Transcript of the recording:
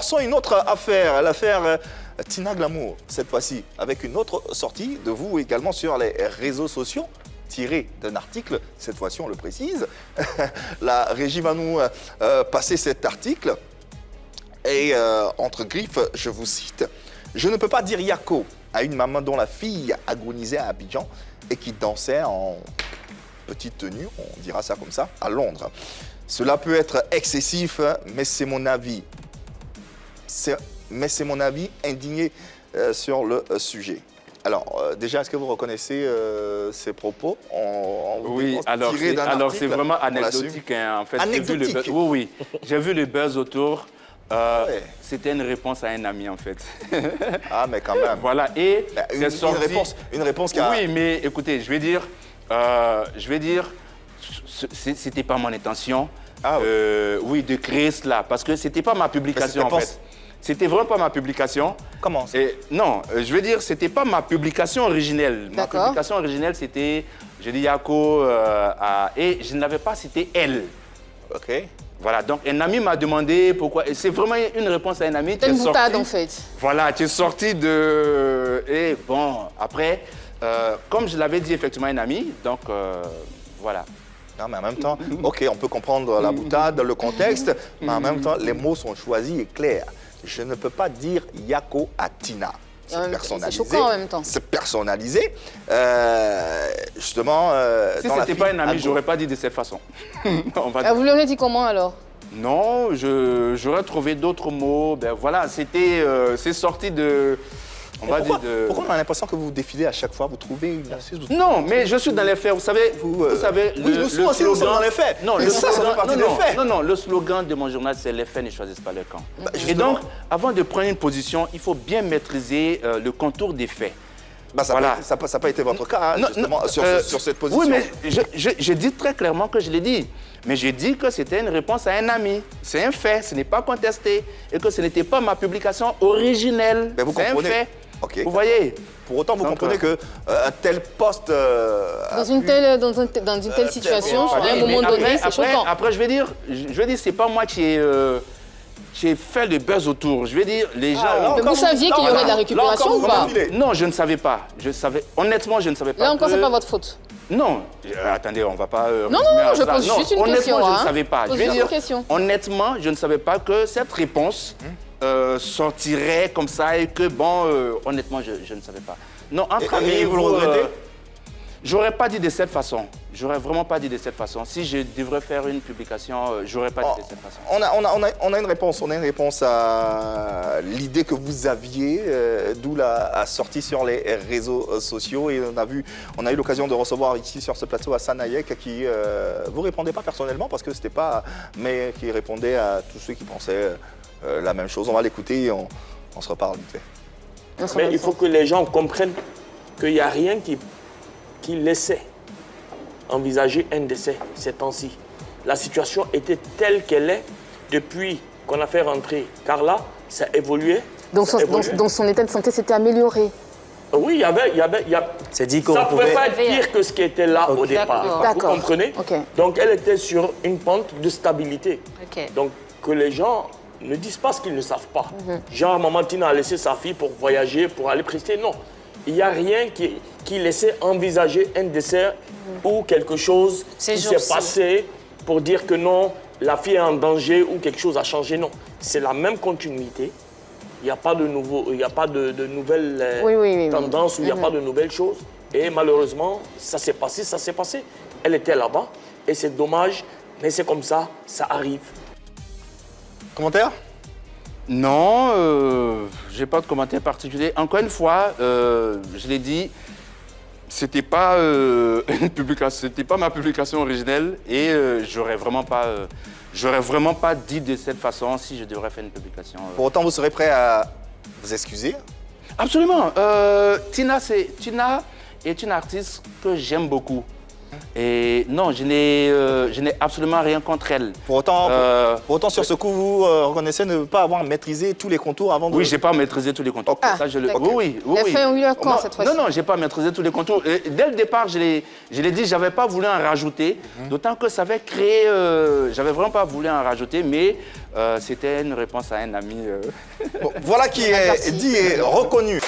amorçons une autre affaire, l'affaire Tina Glamour, cette fois-ci, avec une autre sortie de vous également sur les réseaux sociaux, tirée d'un article, cette fois-ci on le précise. La régie va nous passer cet article et entre griffes, je vous cite, « Je ne peux pas dire Yako à une maman dont la fille agonisait à Abidjan et qui dansait en petite tenue, on dira ça comme ça, à Londres. Cela peut être excessif, mais c'est mon avis. Mais c'est mon avis indigné sur le sujet. » Alors, déjà, est-ce que vous reconnaissez ces propos? Oui, alors c'est vraiment anecdotique. Hein, en fait. Anecdotique? Oui, j'ai vu le buzz autour. Ouais. C'était une réponse à un ami, en fait. Ah, mais quand même. Voilà, et c'est sorti... Une réponse qui a... Oui, mais écoutez, je vais dire, c'était pas mon intention, ah, oui, de créer cela, parce que c'était pas ma publication, en fait. C'était vraiment pas ma publication. Comment ça? Non, je veux dire, c'était pas ma publication originelle. Ma publication originelle, c'était, je dis Yako, et je n'avais pas cité elle. OK. Voilà, donc un ami m'a demandé pourquoi. C'est vraiment une réponse à un ami. C'est une boutade, en fait. Voilà, tu es sorti de... Et bon, après, comme je l'avais dit effectivement à un ami, donc voilà. Non, mais en même temps, OK, on peut comprendre la boutade, le contexte, mais en même temps, les mots sont choisis et clairs. Je ne peux pas dire Yako à Tina. C'est personnalisé. C'est choquant en même temps. C'est personnalisé. Justement, si ce n'était pas un ami, je n'aurais pas dit de cette façon. Vous l'auriez dit comment alors? Non, j'aurais trouvé d'autres mots. Ben voilà, c'est sorti de... Pourquoi on a l'impression que vous défilez à chaque fois, vous trouvez une astuce? Non, mais je suis dans les faits. Vous savez, oui, nous sommes aussi dans les faits. Non, ça fait partie des faits. Non, le slogan de mon journal, c'est « Les faits ne choisissent pas le camp ». Et donc, avant de prendre une position, il faut bien maîtriser le contour des faits. Ça n'a pas été votre cas, hein, justement, sur cette position. Oui, mais je dis très clairement que je l'ai dit. Mais je dis que c'était une réponse à un ami. C'est un fait, ce n'est pas contesté. Et que ce n'était pas ma publication originelle. C'est un fait. Okay. Vous voyez? Pour autant, vous comprenez qu'un tel poste... dans une telle situation, à un moment donné, c'est choquant. Après, je vais dire, c'est pas moi qui ai fait le buzz autour. Je vais dire, les gens... Mais vous saviez qu'il y aurait de la récupération ou pas? Non, je ne savais pas. Honnêtement, je ne savais pas. Là encore, c'est pas votre faute. Non, attendez, on va pas... Non, je pose juste une question. Honnêtement, je ne savais pas. Je vais dire, honnêtement, je ne savais pas que cette réponse sortirait comme ça et que, bon, honnêtement, je ne savais pas. Non, entre amis, vous le regrettez? J'aurais pas dit de cette façon. J'aurais vraiment pas dit de cette façon. Si je devrais faire une publication, j'aurais pas dit de cette façon. On a une réponse. On a une réponse à l'idée que vous aviez, d'où la sortie sur les réseaux sociaux. Et on a eu l'occasion de recevoir ici sur ce plateau Hassan Hayek qui vous répondait pas personnellement parce que c'était pas, mais qui répondait à tous ceux qui pensaient la même chose. On va l'écouter et on se reparle vite fait. Mais il faut que les gens comprennent qu'il n'y a rien qui laissait envisager un décès ces temps-ci. La situation était telle qu'elle est depuis qu'on a fait rentrer Carla, ça a évolué. Donc son état de santé s'était amélioré? Oui, il y avait... C'est dit qu'on ça ne pouvait pas être pire que ce qui était là au départ. Vous comprenez? Donc elle était sur une pente de stabilité. Donc que les gens ne disent pas ce qu'ils ne savent pas. Genre, maman Tina a laissé sa fille pour voyager, pour aller prester. Non. Il n'y a rien qui laissait envisager un décès ou quelque chose qui s'est passé pour dire que non, la fille est en danger ou quelque chose a changé. Non. C'est la même continuité. Il n'y a pas de nouvelles tendances ou il n'y a pas de nouvelles choses. Et malheureusement, ça s'est passé. Elle était là-bas et c'est dommage, mais c'est comme ça, ça arrive. Commentaire? Non, j'ai pas de commentaire particulier. Encore une fois, je l'ai dit, c'était pas une publication, c'était pas ma publication originelle et j'aurais vraiment pas dit de cette façon si je devrais faire une publication. Pour autant, vous serez prêt à vous excuser? Absolument. Tina est une artiste que j'aime beaucoup. Et non, je n'ai absolument rien contre elle. Pour autant, sur ce coup, vous reconnaissez ne pas avoir maîtrisé tous les contours avant de... Oui, je n'ai pas maîtrisé tous les contours. Ah, ça, oui. Les faits ont eu leur camp cette fois-ci. Non, je n'ai pas maîtrisé tous les contours. Et dès le départ, je l'ai dit, je n'avais pas voulu en rajouter, d'autant que ça avait créé... j'avais vraiment pas voulu en rajouter, mais c'était une réponse à un ami. Bon, voilà qui est dit et reconnu.